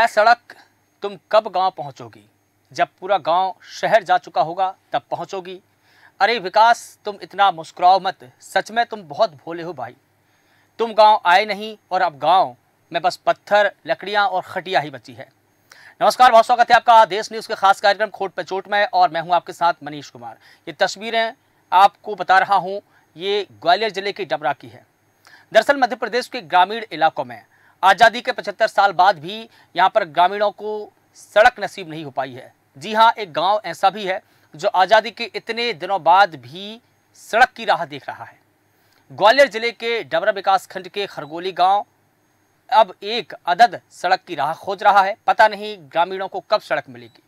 ऐ सड़क तुम कब गांव पहुंचोगी? जब पूरा गांव शहर जा चुका होगा तब पहुंचोगी। अरे विकास तुम इतना मुस्कुराओ मत, सच में तुम बहुत भोले हो भाई। तुम गांव आए नहीं और अब गांव में बस पत्थर, लकड़ियां और खटिया ही बची है। नमस्कार, बहुत स्वागत है आपका देश न्यूज़ के खास कार्यक्रम खोट पे चोट में, और मैं हूं आपके साथ मनीष कुमार। ये तस्वीरें आपको बता रहा हूं, ये ग्वालियर जिले के डबरा की है। दरअसल मध्य प्रदेश के ग्रामीण इलाकों में आज़ादी के 75 साल बाद भी यहाँ पर ग्रामीणों को सड़क नसीब नहीं हो पाई है। जी हाँ, एक गांव ऐसा भी है जो आज़ादी के इतने दिनों बाद भी सड़क की राह देख रहा है। ग्वालियर जिले के डबरा विकास खंड के खरगोली गांव अब एक अदद सड़क की राह खोज रहा है। पता नहीं ग्रामीणों को कब सड़क मिलेगी।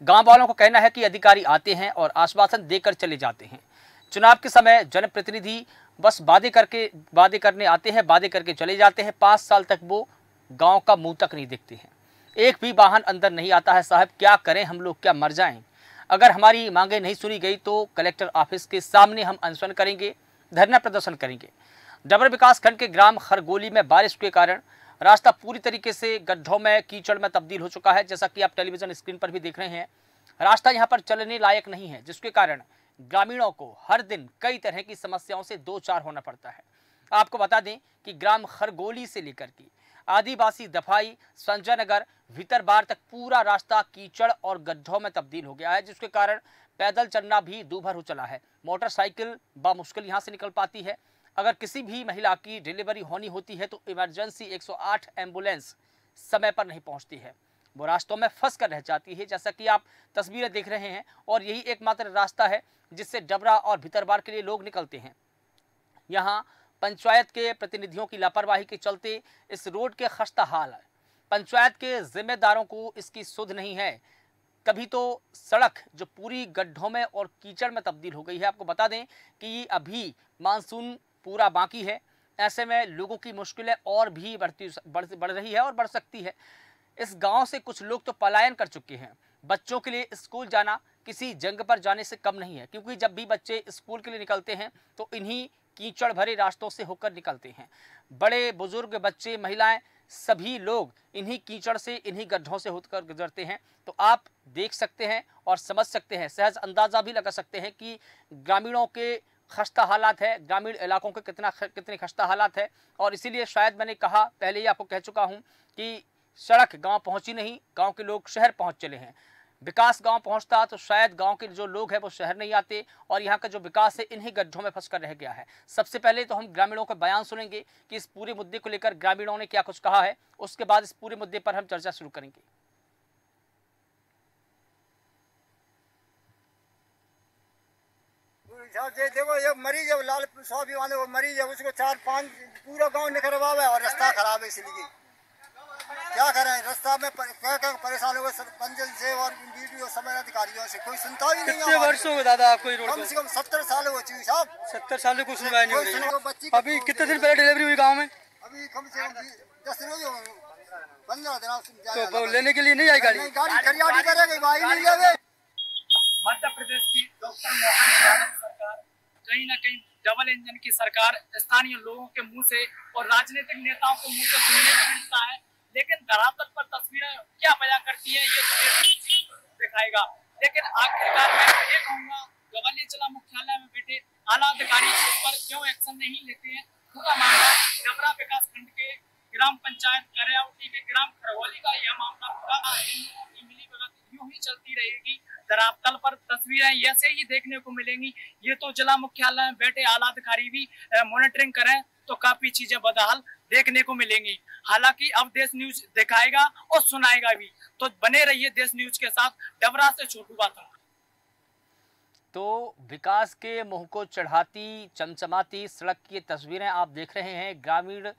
गांव वालों को कहना है कि अधिकारी आते हैं और आश्वासन देकर चले जाते हैं। चुनाव के समय जनप्रतिनिधि बस वादे करने आते हैं, वादे करके चले जाते हैं। 5 साल तक वो गांव का मुंह तक नहीं देखते हैं। एक भी वाहन अंदर नहीं आता है। साहब क्या करें हम लोग, क्या मर जाएं? अगर हमारी मांगें नहीं सुनी गई तो कलेक्टर ऑफिस के सामने हम अनशन करेंगे, धरना प्रदर्शन करेंगे। डबरा विकास खंड के ग्राम खरगोली में बारिश के कारण रास्ता पूरी तरीके से गड्ढों में, कीचड़ में तब्दील हो चुका है। जैसा कि आप टेलीविजन स्क्रीन पर भी देख रहे हैं, रास्ता यहाँ पर चलने लायक नहीं है, जिसके कारण ग्रामीणों को हर दिन कई तरह की समस्याओं से दो चार होना पड़ता है। आपको बता दें कि ग्राम खरगोली से लेकर के आदिवासी दफाई, संजय नगर, भीतरबार तक पूरा रास्ता कीचड़ और गड्ढों में तब्दील हो गया है, जिसके कारण पैदल चलना भी दूभर हो चला है। मोटरसाइकिल बामुश्किल यहाँ से निकल पाती है। अगर किसी भी महिला की डिलीवरी होनी होती है तो इमरजेंसी 108 एम्बुलेंस समय पर नहीं पहुँचती है, वो रास्तों में फंस कर रह जाती है। जैसा कि आप तस्वीरें देख रहे हैं, और यही एकमात्र रास्ता है जिससे डबरा और भीतरबार के लिए लोग निकलते हैं। यहाँ पंचायत के प्रतिनिधियों की लापरवाही के चलते इस रोड के खस्ता हाल है। पंचायत के जिम्मेदारों को इसकी सुध नहीं है। कभी तो सड़क जो पूरी गड्ढों में और कीचड़ में तब्दील हो गई है। आपको बता दें कि अभी मानसून पूरा बाकी है, ऐसे में लोगों की मुश्किलें और भी बढ़ रही है और बढ़ सकती है। इस गांव से कुछ लोग तो पलायन कर चुके हैं। बच्चों के लिए स्कूल जाना किसी जंग पर जाने से कम नहीं है, क्योंकि जब भी बच्चे स्कूल के लिए निकलते हैं तो इन्हीं कीचड़ भरे रास्तों से होकर निकलते हैं। बड़े बुजुर्ग, बच्चे, महिलाएं, सभी लोग इन्हीं कीचड़ से, इन्हीं गड्ढों से होकर गुजरते हैं। तो आप देख सकते हैं और समझ सकते हैं, सहज अंदाजा भी लगा सकते हैं कि ग्रामीणों के खस्ता हालात है, ग्रामीण इलाकों के कितने खस्ता हालात है। और इसीलिए शायद मैंने कहा, पहले ही आपको कह चुका हूं कि सड़क गांव पहुंची नहीं, गांव के लोग शहर पहुंच चले हैं। विकास गांव पहुंचता तो शायद गांव के जो लोग हैं वो शहर नहीं आते, और यहाँ का जो विकास है इन्हीं गड्ढों में फंसकर रह गया है। सबसे पहले तो हम ग्रामीणों का बयान सुनेंगे कि इस पूरे मुद्दे को लेकर ग्रामीणों ने क्या कुछ कहा है। उसके बाद इस पूरे मुद्दे पर हम चर्चा शुरू करेंगे। देखो, ये मरीज है, लाल स्वाभी वाले वो मरीज है, उसको 4-5 पूरा गांव निकलवा है और रास्ता खराब है। इसलिए क्या करें, रास्ता में क्या परेशान हो गए सरपंच से और वीडियो समय अधिकारियों से, कोई सुनता ही नहीं। कितने वर्षों में दादा आपको रोड कम से कम 70 साल हो चुकी साहब। 70 साल से कुछ सुनवाई नहीं हो रही है। अभी कितने दिन पहले पहले डिलीवरी हुई गांव में? अभी कम से कम 10 दिन हो गए, 15 दिन। तो लेने के लिए नहीं आई गाड़ी? गाड़ी खरियाटी करेगी, भाई नहीं लेवे। मध्य प्रदेश की डॉक्टर मोहन यादव सरकार कहीं न कहीं डबल इंजन की सरकार स्थानीय लोगों के मुंह से और राजनीतिक नेताओं के मुंह से सुनने को मिलता है, लेकिन धरातल पर तस्वीरें क्या बयां करती है ये दिखाएगा। लेकिन आखिरकार मैं ये कहूँगा, ग्वालियर जिला मुख्यालय में बैठे आला अधिकारी इस पर क्यों एक्शन नहीं लेते हैं। पूरा मामला डबरा विकास खंड के ग्राम पंचायत करावटी के ग्राम खरगोली का यह मामला पूरा इन लोगों की मिलीभगत यूं ही चलती रहेगी। धरातल पर तस्वीरें ऐसे ही देखने को मिलेंगी। ये तो जिला मुख्यालय में बैठे आला अधिकारी भी मॉनिटरिंग करें तो काफी चीजें बदहाल देखने को मिलेंगी। हालांकि अब देश न्यूज दिखाएगा और सुनाएगा भी, तो बने रहिए देश न्यूज के साथ। डबरा से छोटू बाता। तो विकास के मुंह को चढ़ाती, चमचमाती सड़क की तस्वीरें आप देख रहे हैं। ग्रामीण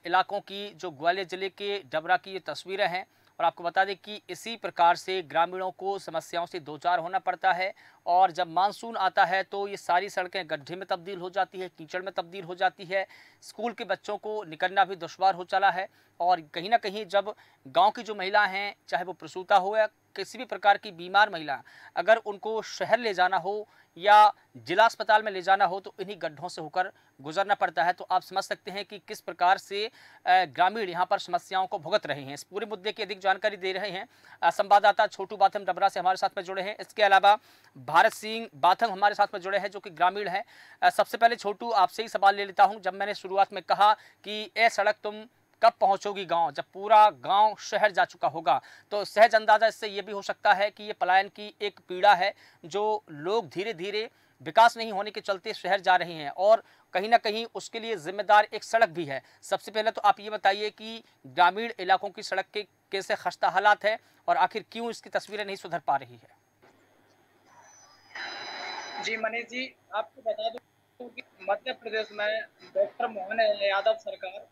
इलाकों की, जो ग्वालियर जिले के डबरा की ये तस्वीरें हैं। और आपको बता दें कि इसी प्रकार से ग्रामीणों को समस्याओं से दो चार होना पड़ता है, और जब मानसून आता है तो ये सारी सड़कें गड्ढे में तब्दील हो जाती है, कीचड़ में तब्दील हो जाती है। स्कूल के बच्चों को निकलना भी दुश्वार हो चला है। और कहीं ना कहीं जब गांव की जो महिला हैं, चाहे वो प्रसूता हो या किसी भी प्रकार की बीमार महिला अगर उनको शहर ले जाना हो या जिला अस्पताल में ले जाना हो तो इन्हीं गड्ढों से होकर गुजरना पड़ता है। तो आप समझ सकते हैं कि किस प्रकार से ग्रामीण यहाँ पर समस्याओं को भुगत रहे हैं। इस पूरे मुद्दे की अधिक जानकारी दे रहे हैं संवाददाता छोटू बाथम डबरा से हमारे साथ में जुड़े हैं। इसके अलावा भारत सिंह बाथम हमारे साथ में जुड़े हैं जो कि ग्रामीण हैं। सबसे पहले छोटू आपसे ही सवाल ले लेता हूँ। जब मैंने शुरुआत में कहा कि ये सड़क तुम कब पहुंचोगी गांव, जब पूरा गांव शहर जा चुका होगा, तो सहज अंदाजा इससे ये भी हो सकता है कि ये पलायन की एक पीड़ा है जो लोग धीरे धीरे विकास नहीं होने के चलते शहर जा रहे हैं और कहीं ना कहीं उसके लिए जिम्मेदार एक सड़क भी है। सबसे पहले तो आप ये बताइए कि ग्रामीण इलाकों की सड़क के कैसे खस्ता हालात है और आखिर क्यों इसकी तस्वीरें नहीं सुधर पा रही है। जी मनीष जी, आपको बता दूं कि मध्य प्रदेश में डॉक्टर मोहन यादव सरकार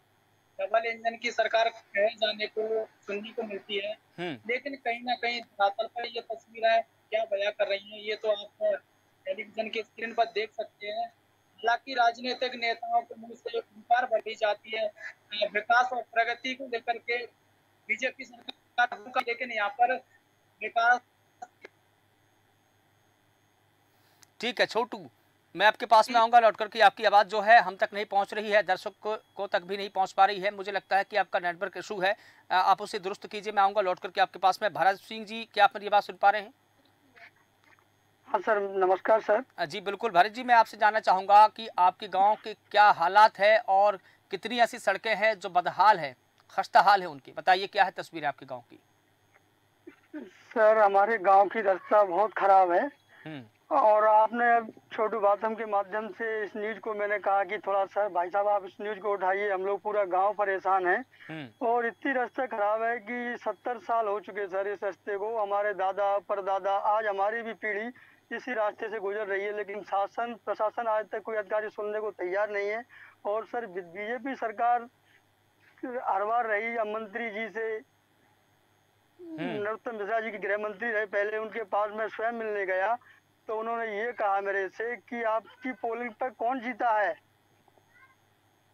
डबल इंजन की सरकार कहे जाने को सुनने को मिलती है, लेकिन कहीं ना कहीं धरातल पर ये तस्वीरें क्या बयां कर रही हैं ये तो आप टेलीविजन के स्क्रीन पर देख सकते हैं। हालांकि राजनीतिक नेताओं के मुंह से इनकार बढ़ी जाती है विकास और प्रगति को लेकर के बीजेपी सरकार, लेकिन यहाँ पर विकास। ठीक है छोटू, मैं आपके पास में आऊंगा लौट कर कि आपकी आवाज़ जो है हम तक नहीं पहुंच रही है, दर्शक को तक भी नहीं पहुंच पा रही है। मुझे लगता है कि आपका नेटवर्क इशू है, आप उसे दुरुस्त कीजिए। मैं आऊंगा लौट करके आपके पास में। भारत सिंह जी, क्या आप मेरी आवाज़ सुन पा रहे हैं? हाँ सर, नमस्कार सर। जी बिल्कुल भारत जी, मैं आपसे जानना चाहूँगा कि आपके गाँव के क्या हालात है और कितनी ऐसी सड़कें हैं जो बदहाल है, खस्ता हाल है उनकी। बताइए क्या है तस्वीर आपके गाँव की? सर हमारे गांव की रास्ता बहुत खराब है और आपने छोटू बाथम के माध्यम से इस न्यूज को मैंने कहा कि थोड़ा सा भाई साहब आप इस न्यूज को उठाइए, हम लोग पूरा गांव परेशान है और इतनी रास्ता खराब है कि 70 साल हो चुके सर इस रास्ते को। हमारे दादा परदादा, आज हमारी भी पीढ़ी इसी रास्ते से गुजर रही है, लेकिन शासन प्रशासन आज तक कोई अधिकारी सुनने को तैयार नहीं है। और सर बीजेपी सरकार हर बार रही, मंत्री जी से नरोत्तम मिश्रा जी के गृह मंत्री रहे पहले, उनके पास मैं स्वयं मिलने गया तो उन्होंने ये कहा मेरे से कि आपकी पोलिंग पर कौन जीता है।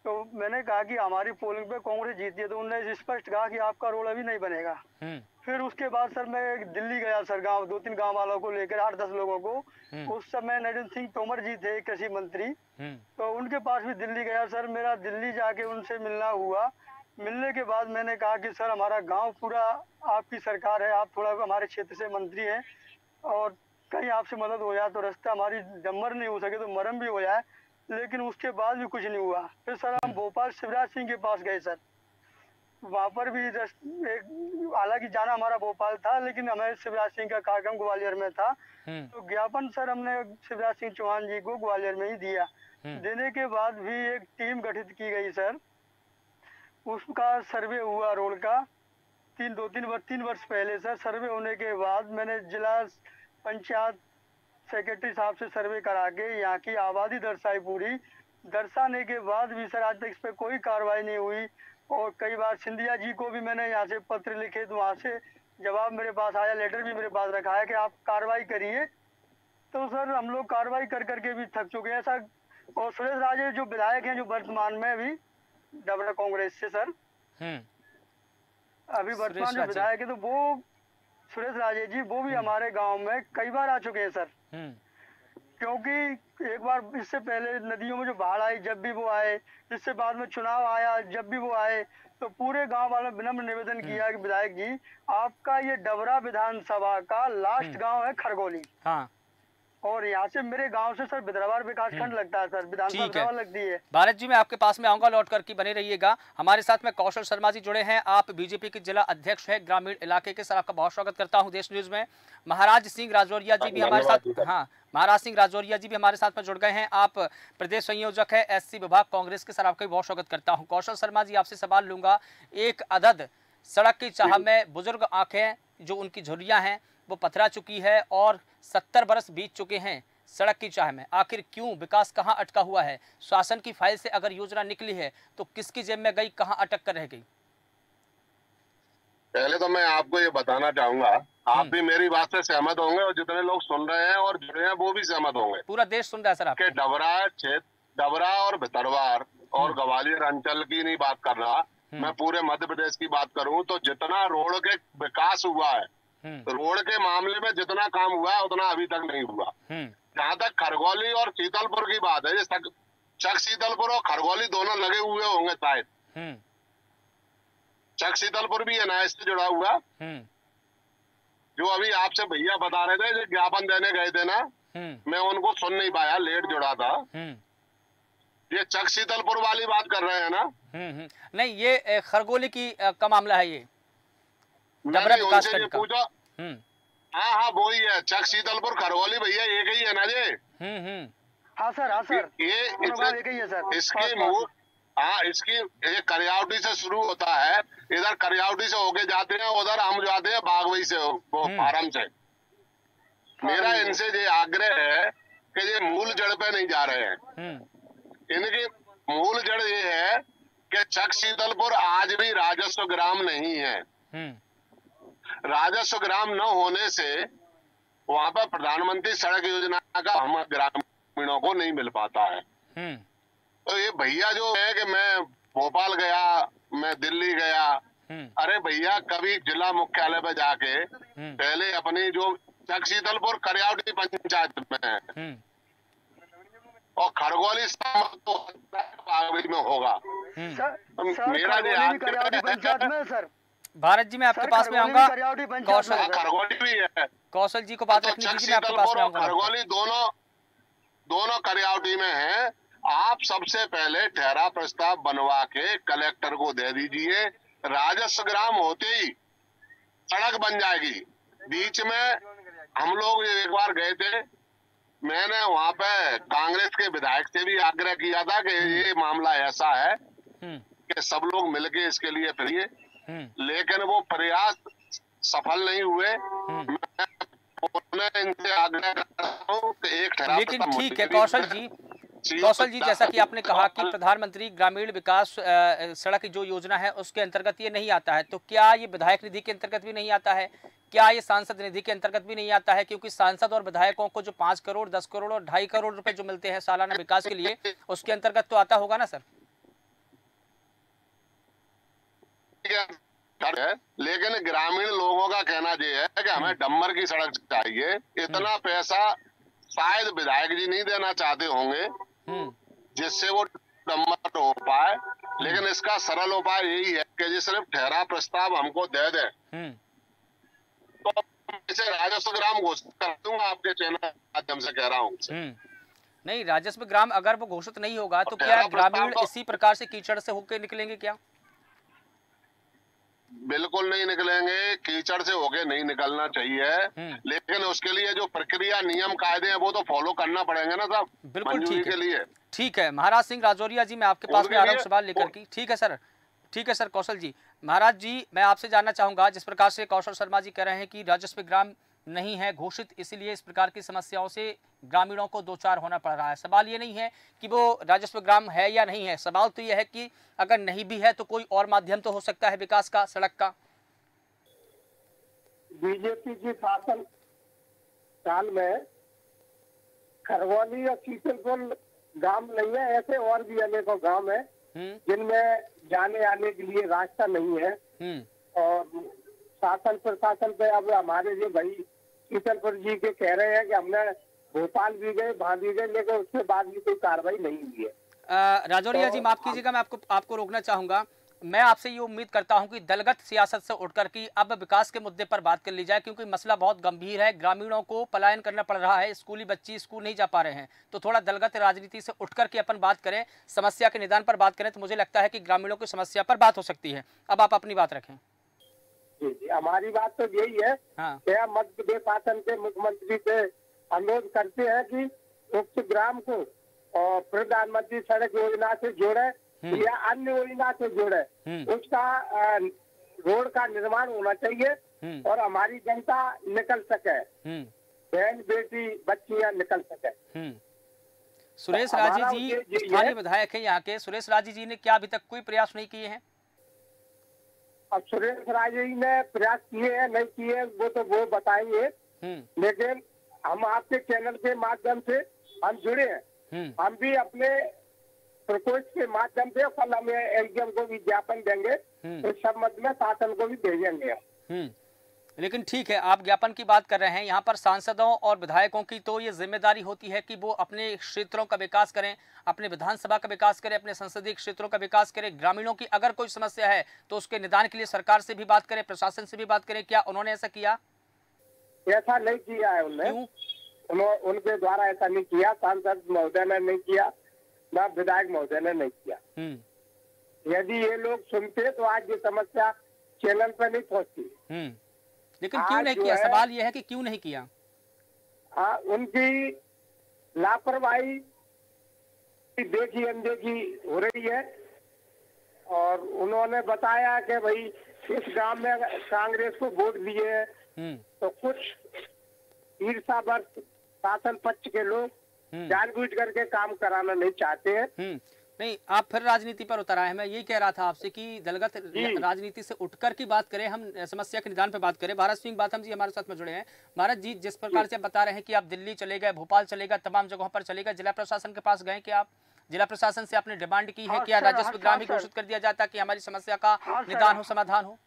तो मैंने कहा कि हमारी पोलिंग पे कांग्रेस जीती है, तो उन्होंने स्पष्ट कहा कि आपका रोल अभी नहीं बनेगा। फिर उसके बाद सर मैं दिल्ली गया सर, गांव 2-3 गांव वालों को लेकर 8-10 लोगों को। उस समय नरेंद्र सिंह तोमर जी थे कृषि मंत्री, तो उनके पास भी दिल्ली गया सर। मेरा दिल्ली जाके उनसे मिलना हुआ। मिलने के बाद मैंने कहा कि सर हमारा गांव पूरा आपकी सरकार है, आप थोड़ा हमारे क्षेत्र से मंत्री हैं और कहीं आपसे मदद हो जाए तो रास्ता हमारी डम्बर नहीं हो सके तो मरम भी हो जाए, लेकिन उसके बाद भी कुछ नहीं हुआ। फिर सर हम भोपाल शिवराज सिंह के पास गए सर, वहाँ पर भी हालांकि जाना हमारा भोपाल था लेकिन हमें शिवराज सिंह का कार्यक्रम ग्वालियर में था, तो ज्ञापन सर हमने शिवराज सिंह चौहान जी को ग्वालियर में ही दिया। देने के बाद भी एक टीम गठित की गई सर, उसका सर्वे हुआ रोड का 3 वर्ष पहले सर। सर्वे होने के बाद मैंने जिला पंचायत सेक्रेटरी साहब से सर्वे करा के यहाँ की आबादी दर्शाई पूरी। दर्शाने के बाद भी सर आज तक इस पर कोई कार्रवाई नहीं हुई और कई बार सिंधिया जी को भी मैंने यहाँ से पत्र लिखे तो वहाँ से जवाब मेरे पास आया, लेटर भी मेरे पास रखा है कि आप कार्रवाई करिए। तो सर हम लोग कार्रवाई कर करके भी थक चुके हैं सर। और सुरेश राजे जो विधायक हैं जो वर्तमान में अभी डबरा कांग्रेस से सर अभी वर्तमान जो विधायक है, तो वो सुरेश राजे जी वो भी हमारे गांव में कई बार आ चुके हैं सर। क्योंकि एक बार इससे पहले नदियों में जो बाढ़ आई जब भी वो आए, इससे बाद में चुनाव आया जब भी वो आए, तो पूरे गांव वालों ने विनम्र निवेदन किया कि विधायक जी आपका ये डबरा विधानसभा का लास्ट गांव है खरगोली। हाँ। और यहाँ से मेरे गांव से सर बिद्रावार विकास खंड लगता है सर, विधानसभा लगती है। भारत जी मैं आपके पास में आऊंगा लौट कर की बने रहिएगा। हमारे साथ में कौशल शर्मा जी जुड़े हैं, आप बीजेपी के जिला अध्यक्ष हैं ग्रामीण इलाके के। सर आपका बहुत स्वागत करता हूं देश न्यूज में। महाराज सिंह राजौरिया जी भी हमारे साथ, हाँ महाराज सिंह राजौरिया जी भी हमारे साथ में जुड़ गए हैं। आप प्रदेश संयोजक है SC विभाग कांग्रेस के। सर आपका भी बहुत स्वागत करता हूँ। कौशल शर्मा जी आपसे सवाल लूंगा, एक अदद सड़क की चाह में बुजुर्ग आंखें जो उनकी झुर्रियां हैं वो पथरा चुकी है और 70 बरस बीत चुके हैं सड़क की चाह में। आखिर क्यों, विकास कहां अटका हुआ है? शासन की फाइल से अगर योजना निकली है तो किसकी जेब में गई, कहां अटक कर रह गई? पहले तो मैं आपको ये बताना चाहूंगा, आप भी मेरी बात से सहमत होंगे और जितने लोग सुन रहे हैं और जुड़े हैं वो भी सहमत होंगे। पूरा देश सुन रहा है सर आपके। डबरा और भितरवार और ग्वालियर अंचल की नहीं बात कर रहा मैं, पूरे मध्य प्रदेश की बात करूं तो जितना रोड के विकास हुआ है रोड के मामले में जितना काम हुआ है उतना अभी तक नहीं हुआ। जहाँ तक खरगौली और शीतलपुर की बात है, चक शीतलपुर और खरगौली दोनों लगे हुए होंगे शायद। चक शीतलपुर भी एनआईएस से जुड़ा हुआ, जो अभी आपसे भैया बता रहे थे, जो ज्ञापन देने गए थे ना, मैं उनको सुन नहीं पाया, लेट जुड़ा था। ये चक शीतलपुर वाली बात कर रहे हैं ना? नहीं, ये खरगोली की का मामला है। ये मैंने उनसे ये पूछा। हाँ हाँ वो ही है, चक शीतलपुर खरगोली भैया एक ही है ना ये? हाँ सर, हाँ सर, ये एक ही है सर। इसकी मूल, हाँ इसकी ये करियावटी से शुरू होता है, इधर करियावटी से होके जाते हैं, उधर हम जाते हैं बागवई से, वो फार्म से। मेरा इनसे ये आग्रह है कि ये मूल जड़ पे नहीं जा रहे हैं। इनकी मूल जड़ ये है कि चक शीतलपुर आज भी राजस्व ग्राम नहीं है। राजस्व ग्राम न होने से वहाँ पर प्रधानमंत्री सड़क योजना का हम ग्रामीणों को नहीं मिल पाता है। तो ये भैया जो है कि मैं भोपाल गया, मैं दिल्ली गया, अरे भैया कभी जिला मुख्यालय पे जाके पहले अपनी जो चक शीतलपुर करियावटी पंचायत में है और खरगोली बागवई में होगा। मेरा पंचायत में सर, भारत जी मैं आपके पास में आऊंगा। कौशल खरगोली भी है, कौशल जी को बात रखनी दीजिए, मैं आपके पास में आऊंगा। खरगोली दोनों करियावटी में है। आप सबसे पहले ठहरा प्रस्ताव बनवा के कलेक्टर को दे दीजिए, राजस्व ग्राम होते ही सड़क बन जाएगी। बीच में हम लोग एक बार गए थे, मैंने वहाँ पे कांग्रेस के विधायक से भी आग्रह किया था कि ये मामला ऐसा है कि सब लोग मिलके इसके लिए फिरिए, लेकिन वो प्रयास सफल नहीं हुए। मैं इनसे आग्रह करता हूँ कि एक ठहरा, लेकिन ठीक है कौशल जी, जैसा कि आपने कहा कि प्रधानमंत्री ग्रामीण विकास सड़क जो योजना है उसके अंतर्गत ये नहीं आता है, तो क्या ये विधायक निधि के अंतर्गत भी नहीं आता है? क्या ये सांसद निधि के अंतर्गत भी नहीं आता है? क्योंकि सांसद और विधायकों को जो 5 करोड़ 10 करोड़ और 2.5 करोड़ रुपए जो मिलते हैं सालाना विकास के लिए, उसके अंतर्गत तो आता होगा ना सर? लेकिन ग्रामीण लोगों का कहना ये है कि हमें डम्बर की सड़क चाहिए। इतना पैसा शायद विधायक जी नहीं देना चाहते होंगे जिससे वो डम्बर हो पाए, लेकिन इसका सरल उपाय यही है कि जी सिर्फ ठहरा प्रस्ताव हमको दे दें तो इसे राजस्व ग्राम घोषित कर दूंगा। आपके चैनल के माध्यम से कह रहा हूँ। नहीं, राजस्व ग्राम अगर वो घोषित नहीं होगा तो क्या ग्रामीण इसी प्रकार से कीचड़ से होकर निकलेंगे क्या? बिल्कुल नहीं निकलेंगे, कीचड़ से होके नहीं निकलना चाहिए, लेकिन उसके लिए जो प्रक्रिया नियम कायदे हैं वो तो फॉलो करना पड़ेंगे ना साहब। बिल्कुल ठीक है, ठीक है। महाराज सिंह राजौरिया जी, मैं आपके पास में आ रहा हूँ सवाल लेकर की। ठीक है सर, ठीक है सर। कौशल जी, महाराज जी मैं आपसे जानना चाहूंगा, जिस प्रकार से कौशल शर्मा जी कह रहे हैं कि राजस्व ग्राम नहीं है घोषित, इसीलिए इस प्रकार की समस्याओं से ग्रामीणों को दो चार होना पड़ रहा है। सवाल ये नहीं है कि वो राजस्व ग्राम है या नहीं है, सवाल तो ये है कि अगर नहीं भी है तो कोई और माध्यम तो हो सकता है विकास का, सड़क का। बीजेपी की शासन काल में खरगोली और शीतलपुर गांव नहीं है, ऐसे और भी अनेकों गांव है जिनमें जाने आने के लिए रास्ता नहीं है। और शासन प्रशासन पे अब हमारे जो भाई शीतलपुर जी के कह रहे हैं कि हमने भोपाल भी गए, वहां भी गए, लेकिन उसके बाद भी कोई कार्रवाई नहीं हुई है। राजौरिया जी माफ कीजिएगा, मैं आपको रोकना चाहूंगा। मैं आपसे ये उम्मीद करता हूं कि दलगत सियासत से उठकर की अब विकास के मुद्दे पर बात कर ली जाए, क्योंकि मसला बहुत गंभीर है। ग्रामीणों को पलायन करना पड़ रहा है, स्कूली बच्चे स्कूल नहीं जा पा रहे हैं, तो थोड़ा दलगत राजनीति से उठकर के अपन बात करें, समस्या के निदान पर बात करें, तो मुझे लगता है कि ग्रामीणों की समस्या पर बात हो सकती है। अब आप अपनी बात रखें। जी, हमारी बात तो यही है। हाँ। क्या मध्य प्रदेश शासन के मुख्यमंत्री से अनुरोध करते हैं कि उक्त ग्राम को और प्रधानमंत्री सड़क योजना से जोड़े या अन्य योजना से जोड़े, उसका रोड का निर्माण होना चाहिए और हमारी जनता निकल सके, बहन बेटी बच्चियां निकल सके। सुरेश राजी जी स्थानीय विधायक है यहाँ के, सुरेश राजी जी ने क्या अभी तक कोई प्रयास नहीं किए हैं? अब सुरेश राजी ने प्रयास किए हैं नहीं किए वो तो वो बताएंगे, लेकिन हम आपके चैनल के माध्यम से हम जुड़े हैं। हम भी अपने प्रकोष्ठ के माध्यम से कल हम एसडीएम को भी ज्ञापन देंगे, इस संबंध में शासन को भी भेजेंगे। लेकिन ठीक है, आप ज्ञापन की बात कर रहे हैं। यहाँ पर सांसदों और विधायकों की तो ये जिम्मेदारी होती है कि वो अपने क्षेत्रों का विकास करें, अपने विधानसभा का विकास करें, अपने संसदीय क्षेत्रों का विकास करें। ग्रामीणों की अगर कोई समस्या है तो उसके निदान के लिए सरकार से भी बात करें, प्रशासन से भी बात करें। क्या उन्होंने ऐसा किया? ऐसा नहीं किया है उनके द्वारा ऐसा नहीं किया। सांसद महोदय ने नहीं किया, न विधायक महोदय ने नहीं किया। यदि ये लोग सुनते तो आज ये समस्या चैनल पर नहीं पहुंचती। लेकिन क्यों नहीं किया? सवाल यह है कि क्यों नहीं किया? उनकी लापरवाही देखी अनदेखी हो रही है। और उन्होंने बताया कि भाई इस गांव में कांग्रेस को वोट दिए हैं तो कुछ ईर्ष्यावर्ष शासन पक्ष के लोग जानबूझ करके काम कराना नहीं चाहते हैं। नहीं, आप फिर राजनीति पर उतर आए हैं। मैं यही कह रहा था आपसे कि दलगत राजनीति से उठकर की बात करें, हम समस्या के निदान पे बात करें। भारत सिंह बाथम जी हमारे साथ में जुड़े हैं। भारत जी, जिस प्रकार से आप बता रहे हैं कि आप दिल्ली चले गए, भोपाल चले गए, तमाम जगहों पर चले गए, जिला प्रशासन के पास गए, कि आप जिला प्रशासन से आपने डिमांड की है कि राजस्व ग्राम ही घोषित कर दिया जाता कि हमारी समस्या का निदान हो, समाधान हो?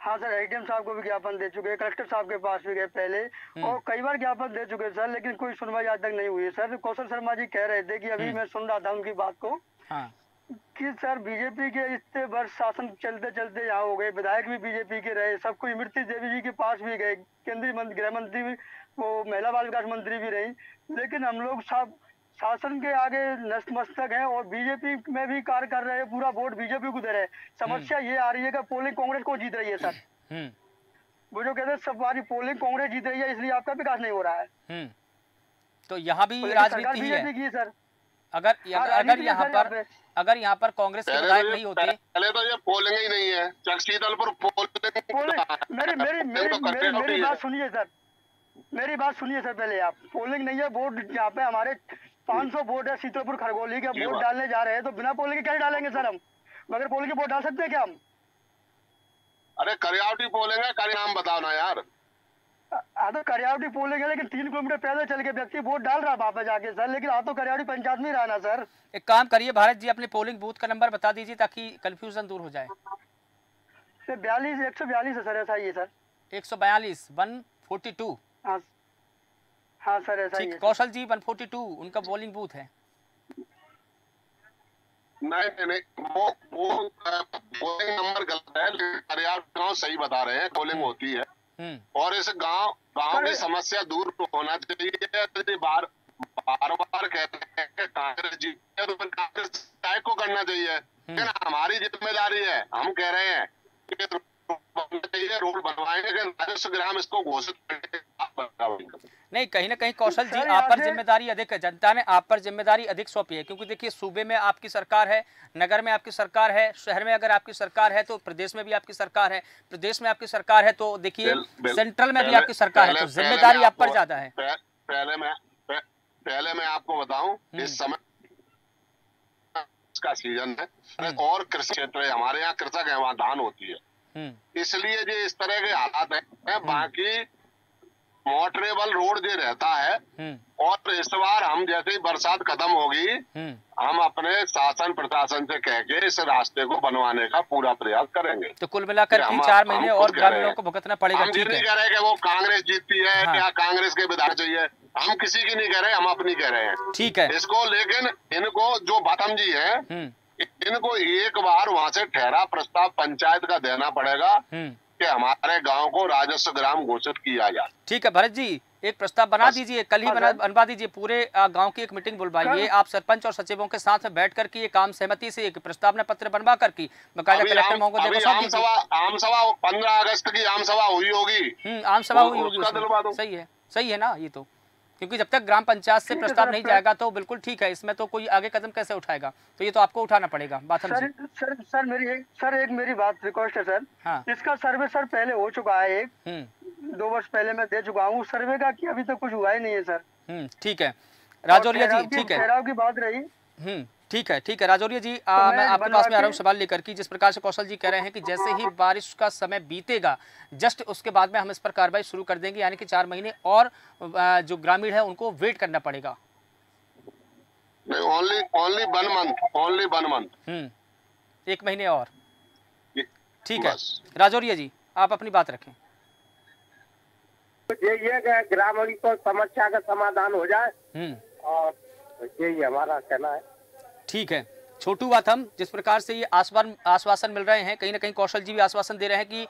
हाँ सर, एडीएम साहब को भी ज्ञापन दे चुके हैं, कलेक्टर साहब के पास भी गए पहले और कई बार ज्ञापन दे चुके हैं सर, लेकिन कोई सुनवाई आज तक नहीं हुई है सर। कौशल शर्मा जी कह रहे थे कि अभी मैं सुन रहा था उनकी बात को कि सर बीजेपी के इतने वर्ष शासन चलते चलते यहाँ हो गए, विधायक भी बीजेपी के रहे, सब कोई इमरती देवी जी के पास भी गए, केंद्रीय गृह मंत्री भी, वो महिला बाल विकास मंत्री भी रही, लेकिन हम लोग सब शासन के आगे नतमस्तक है और बीजेपी में भी कार्य कर रहे हैं, पूरा वोट बीजेपी को दे रहे हैं। समस्या ये आ रही है कि पोलिंग कांग्रेस को जीत रही है सर। वो जो कहते हैं सब बारी पोलिंग कांग्रेस जीत रही है, इसलिए आपका विकास नहीं हो रहा है। तो यहाँ भी राजनीति ही है सर। अगर यहाँ पर कांग्रेस के विधायक नहीं होते, पहले तो ये पोलिंग ही नहीं है, चकसीदलपुर पोलिंग। मेरी बात सुनिए सर, मेरी बात सुनिए सर, पहले आप पोलिंग नहीं है, वोट यहाँ पे हमारे 500 वोट है सीतापुर खरगोली के, वोट डालने जा रहे हैं तो बिना पोलिंग के कैसे डालेंगे सर हम? मगर पोलिंग के वोट डाल सकते हैं क्या हम? अरे करियावटी पोलिंग है, कार्य नाम बताओ ना यार। हाँ तो करियावटी पोलिंग है, लेकिन 3 किलोमीटर पैदल चल के व्यक्ति वोट डाल रहा है वहां पे जाके सर, लेकिन आप तो करियावटी पंचायत में रहा ना सर। एक काम करिए भारत जी, अपने पोलिंग बूथ का नंबर बता दीजिए ताकि कंफ्यूजन दूर हो जाए। 142 है सर, ऐसा ही है सर। 142 142। हाँ सर, ऐसा ही है। कौशल जी 142 उनका पोलिंग बूथ है। नहीं, वो पोलिंग नंबर गलत है, लेकिन गाँव सही बता रहे हैं, पोलिंग होती है। और इस गांव की समस्या दूर होना चाहिए। बार बार कहते हैं कि कांग्रेस जीती है तो फिर कांग्रेस को करना चाहिए, लेकिन हमारी जिम्मेदारी है। हम कह रहे हैं कि रोड बनवाएंगे, राजस्व ग्राम इसको घोषित करेंगे। नहीं, कहीं ना कहीं कौशल जी आप पर जिम्मेदारी अधिक है, जनता ने आप पर जिम्मेदारी अधिक सौंपी है, क्योंकि देखिए सूबे में आपकी सरकार है, नगर में आपकी सरकार है, शहर में अगर आपकी सरकार है तो प्रदेश में भी आपकी सरकार है, प्रदेश में आपकी सरकार है तो देखिए सेंट्रल में भी आपकी सरकार है, तो जिम्मेदारी आप पर ज्यादा है। पहले मैं आपको बताऊं, इस समय का सीजन है और कृषि क्षेत्र है, हमारे यहाँ कृषक है, वहाँ धान होती है, इसलिए जो इस तरह के हालात है। बाकी मोटरेबल रोड जो रहता है, और इस बार हम जैसे ही बरसात खत्म होगी हम अपने शासन प्रशासन से कह के इस रास्ते को बनवाने का पूरा प्रयास करेंगे। तो कुल मिलाकर 4 महीने और ग्रामीणों को भुगतना पड़ेगा। हम ये नहीं कह रहे कि वो कांग्रेस जीतती है या कांग्रेस के विधायक चाहिए, हम किसी की नहीं कह रहे, हम अपनी कह रहे हैं। ठीक है इसको, लेकिन इनको जो बाथम जी है इनको एक बार वहाँ से ठहरा प्रस्ताव पंचायत का देना पड़ेगा कि हमारे गांव को राजस्व ग्राम घोषित किया जाए। ठीक है भरत जी, एक प्रस्ताव बना दीजिए, कल ही बनवा दीजिए, पूरे गांव की एक मीटिंग बुलवाइए, आप सरपंच और सचिवों के साथ बैठ कर के एक आम सहमति से एक प्रस्तावना पत्र बनवा कर की बकायदा कलेक्टर महोदय को आम सभा 15 अगस्त की आम सभा हुई होगी। आम सभा हुई होगी, सही है ना ये तो, क्योंकि जब तक ग्राम पंचायत से प्रस्ताव नहीं जाएगा तो बिल्कुल ठीक है, इसमें तो कोई आगे कदम कैसे उठाएगा, तो ये तो आपको उठाना पड़ेगा। बाथम जी सर एक मेरी बात रिक्वेस्ट है सर। हाँ। इसका सर्वे सर पहले हो चुका है, 2 वर्ष पहले मैं दे चुका हूँ सर्वे का, कि अभी तक कुछ हुआ ही नहीं है सर। ठीक है राजौरिया जी, ठीक है, ठहराव की बात रही। ठीक है राजौरिया जी, मैं आपके पास में आ रहा हूँ सवाल लेकर कि जिस प्रकार से कौशल जी कह रहे हैं कि जैसे ही बारिश का समय बीतेगा जस्ट उसके बाद में हम इस पर कार्रवाई शुरू कर देंगे, यानी कि 4 महीने और जो ग्रामीण है उनको वेट करना पड़ेगा। ओनली 1 मंथ 1 महीने और। ठीक है राजौरिया जी, आप अपनी बात रखें। यही है कि ग्रामीण को समस्या का समाधान हो जाए और यही हमारा कहना है। ठीक है छोटू, बात हम जिस प्रकार से ये आश्वासन मिल रहे हैं, कहीं ना कहीं कौशल जी भी आश्वासन दे रहे हैं कि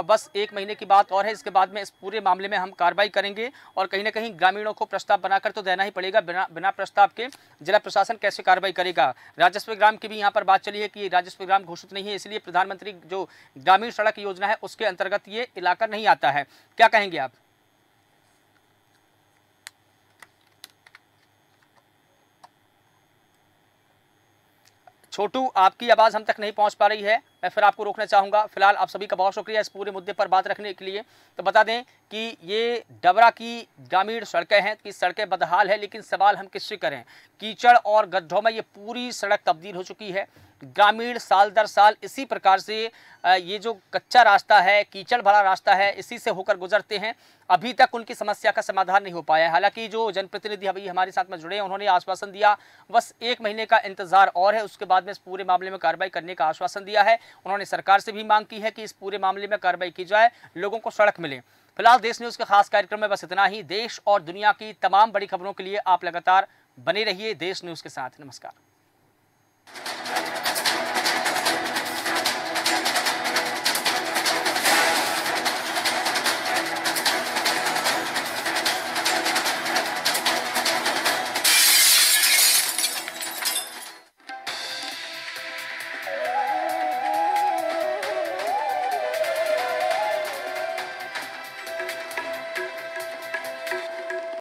बस 1 महीने की बात और है, इसके बाद में इस पूरे मामले में हम कार्रवाई करेंगे और कहीं ना कहीं ग्रामीणों को प्रस्ताव बनाकर तो देना ही पड़ेगा। बिना प्रस्ताव के जिला प्रशासन कैसे कार्रवाई करेगा। राजस्व ग्राम की भी यहाँ पर बात चली है कि राजस्व ग्राम घोषित नहीं है, इसलिए प्रधानमंत्री जो ग्रामीण सड़क योजना है उसके अंतर्गत ये इलाका नहीं आता है। क्या कहेंगे आप? छोटू, आपकी आवाज़ हम तक नहीं पहुंच पा रही है, मैं फिर आपको रोकना चाहूँगा। फिलहाल आप सभी का बहुत शुक्रिया इस पूरे मुद्दे पर बात रखने के लिए। तो बता दें कि ये डबरा की ग्रामीण सड़कें हैं कि सड़कें बदहाल है, लेकिन सवाल हम किससे करें। कीचड़ और गड्ढों में ये पूरी सड़क तब्दील हो चुकी है। ग्रामीण साल दर साल इसी प्रकार से ये जो कच्चा रास्ता है, कीचड़ भरा रास्ता है, इसी से होकर गुजरते हैं। अभी तक उनकी समस्या का समाधान नहीं हो पाया। हालांकि जो जनप्रतिनिधि अभी हमारे साथ में जुड़े हैं उन्होंने आश्वासन दिया बस 1 महीने का इंतजार और है, उसके बाद में इस पूरे मामले में कार्रवाई करने का आश्वासन दिया है। उन्होंने सरकार से भी मांग की है कि इस पूरे मामले में कार्रवाई की जाए, लोगों को सड़क मिले। फिलहाल देश न्यूज़ के खास कार्यक्रम में बस इतना ही। देश और दुनिया की तमाम बड़ी खबरों के लिए आप लगातार बने रहिए देश न्यूज़ के साथ। नमस्कार।